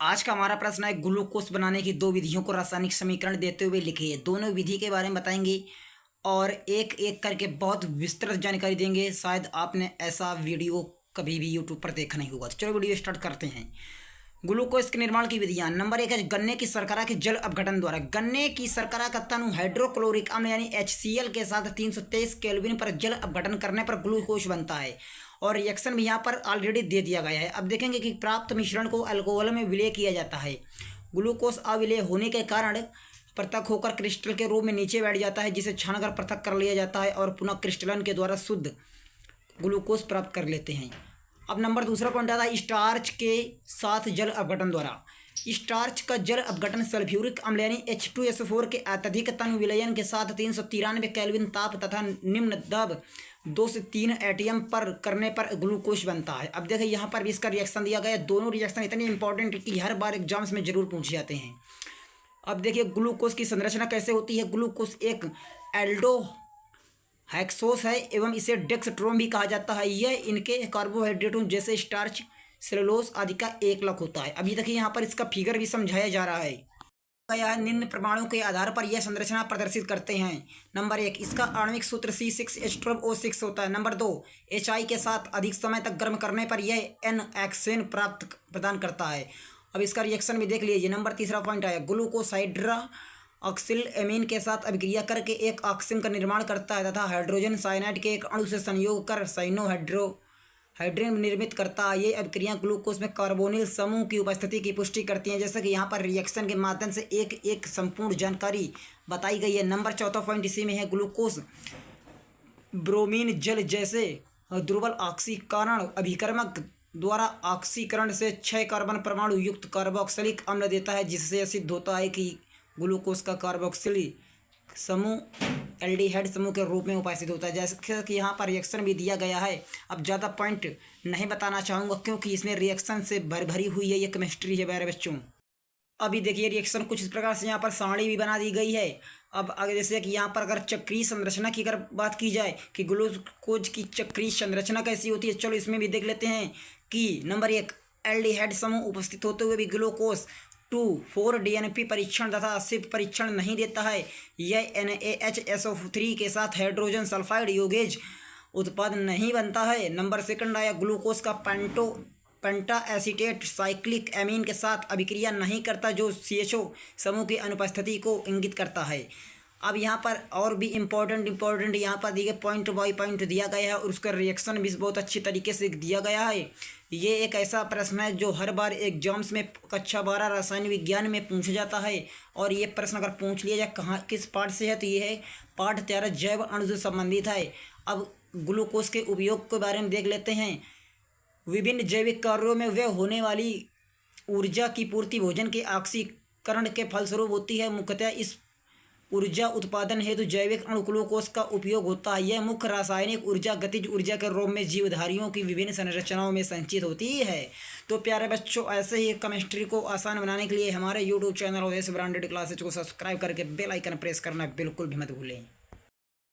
आज का हमारा प्रश्न है ग्लूकोज बनाने की दो विधियों को रासायनिक समीकरण देते हुए लिखिए। दोनों विधि के बारे में बताएंगे और एक एक करके बहुत विस्तृत जानकारी देंगे। शायद आपने ऐसा वीडियो कभी भी यूट्यूब पर देखा नहीं होगा। तो चलो वीडियो स्टार्ट करते हैं। ग्लूकोज के निर्माण की विधियां। नंबर 1 है गन्ने की शर्करा के जल अपघटन द्वारा। गन्ने की शर्करा का तनु हाइड्रोक्लोरिक अम्ल यानी HCl के साथ 323 केल्विन पर जल अपघटन करने पर ग्लूकोज बनता है और रिएक्शन भी यहाँ पर ऑलरेडी दे दिया गया है। अब देखेंगे कि प्राप्त मिश्रण को अल्कोहल में विलय किया जाता है। ग्लूकोज अविलय होने के कारण पृथक होकर क्रिस्टल के रूप में नीचे बैठ जाता है, जिसे छानकर पृथक कर लिया जाता है और पुनः क्रिस्टलन के द्वारा शुद्ध ग्लूकोज प्राप्त कर लेते हैं। अब नंबर दूसरा पॉइंट आता है स्टार्च के साथ जल अपघटन द्वारा। स्टार्च का जल अपघटन सल्फ्यूरिक अम्ल यानी H2SO4 के अत्यधिक तन विलयन के साथ 393 केल्विन ताप तथा निम्न दाब 2 से 3 एटीएम पर करने पर ग्लूकोज बनता है। अब देखिए यहाँ पर भी इसका रिएक्शन दिया गया है। दोनों रिएक्शन इतने इंपॉर्टेंट कि हर बार एग्जाम्स में जरूर पूछे जाते हैं। अब देखिए ग्लूकोज की संरचना कैसे होती है। ग्लूकोज एक एल्डो हेक्सोस है एवं इसे डेक्सट्रोम भी कहा जाता है। यह इनके कार्बोहाइड्रेटों जैसे स्टार्च, सेलुलोज आदि का एकलक होता है। अभी देखिए यहाँ पर इसका फिगर भी समझाया जा रहा है। यह निम्न परमाणु के आधार पर यह संरचना प्रदर्शित करते हैं। नंबर 1 इसका आणविक सूत्र C6H12O6 होता है। नंबर 2 HI के साथ अधिक समय तक गर्म करने पर यह N-हेक्सेन प्रदान करता है। अब इसका रिएक्शन भी देख लीजिए। नंबर तीसरा पॉइंट है ग्लूकोज हाइड्रा ऑक्सिल एमीन के साथ अभिक्रिया करके एक ऑक्सीजन का निर्माण करता है तथा हाइड्रोजन साइनाइड के एक अणु से संयोग कर हाइड्रोजन निर्मित करता है। ये अभिक्रियाएं ग्लूकोज में कार्बोनिल समूह की उपस्थिति की पुष्टि करती हैं। जैसे कि यहाँ पर रिएक्शन के माध्यम से एक एक संपूर्ण जानकारी बताई गई है। नंबर चौथा पॉइंट इसी में है ग्लूकोज ब्रोमीन जल जैसे दुर्बल ऑक्सीकरण अभिकर्मक द्वारा ऑक्सीकरण से 6 कार्बन परमाणु युक्त कार्बोक्सिलिक अम्ल देता है, जिससे सिद्ध होता है कि ग्लूकोज का कार्बोक्सिल समूह एल्डिहाइड समूह के रूप में उपस्थित होता है। जैसे कि यहाँ पर रिएक्शन भी दिया गया है। अब ज़्यादा पॉइंट नहीं बताना चाहूँगा क्योंकि इसमें रिएक्शन से भरी हुई है। ये केमिस्ट्री है मेरे बच्चों। अभी देखिए रिएक्शन कुछ इस प्रकार से यहाँ पर सारणी भी बना दी गई है। अब अगर जैसे कि यहाँ पर अगर चक्रीय संरचना की अगर बात की जाए कि ग्लूकोज की चक्रीय संरचना कैसी होती है, चलो इसमें भी देख लेते हैं कि नंबर 1 एल्डिहाइड समूह उपस्थित होते हुए भी ग्लूकोज 2,4 DNP परीक्षण तथा सिर्फ परीक्षण नहीं देता है। यह NaHSO3 के साथ हाइड्रोजन सल्फाइड यौगेज उत्पाद नहीं बनता है। नंबर सेकंड आया ग्लूकोज का पेंटा एसीटेट साइक्लिक एमीन के साथ अभिक्रिया नहीं करता, जो CHO समूह की अनुपस्थिति को इंगित करता है। अब यहाँ पर और भी इम्पोर्टेंट यहाँ पर दिए पॉइंट बाई पॉइंट दिया गया है और उसका रिएक्शन भी बहुत अच्छी तरीके से दिया गया है। ये एक ऐसा प्रश्न है जो हर बार एग्जाम्स में कक्षा 12 रसायन विज्ञान में पूछा जाता है। और ये प्रश्न अगर पूछ लिया जाए कहाँ किस पाठ से है तो ये है पाठ 13 जैव अणु से संबंधित है। अब ग्लूकोज के उपयोग के बारे में देख लेते हैं। विभिन्न जैविक कार्यों में व्यय होने वाली ऊर्जा की पूर्ति भोजन के ऑक्सीकरण के फलस्वरूप होती है। मुख्यतः इस ऊर्जा उत्पादन हेतु जैविक अणु ग्लूकोज का उपयोग होता है। यह मुख्य रासायनिक ऊर्जा गतिज ऊर्जा के रूप में जीवधारियों की विभिन्न संरचनाओं में संचित होती है। तो प्यारे बच्चों, ऐसे ही केमिस्ट्री को आसान बनाने के लिए हमारे YouTube channel OS branded classes को सब्सक्राइब करके बेल आइकन प्रेस करना बिल्कुल भी मत भूलें।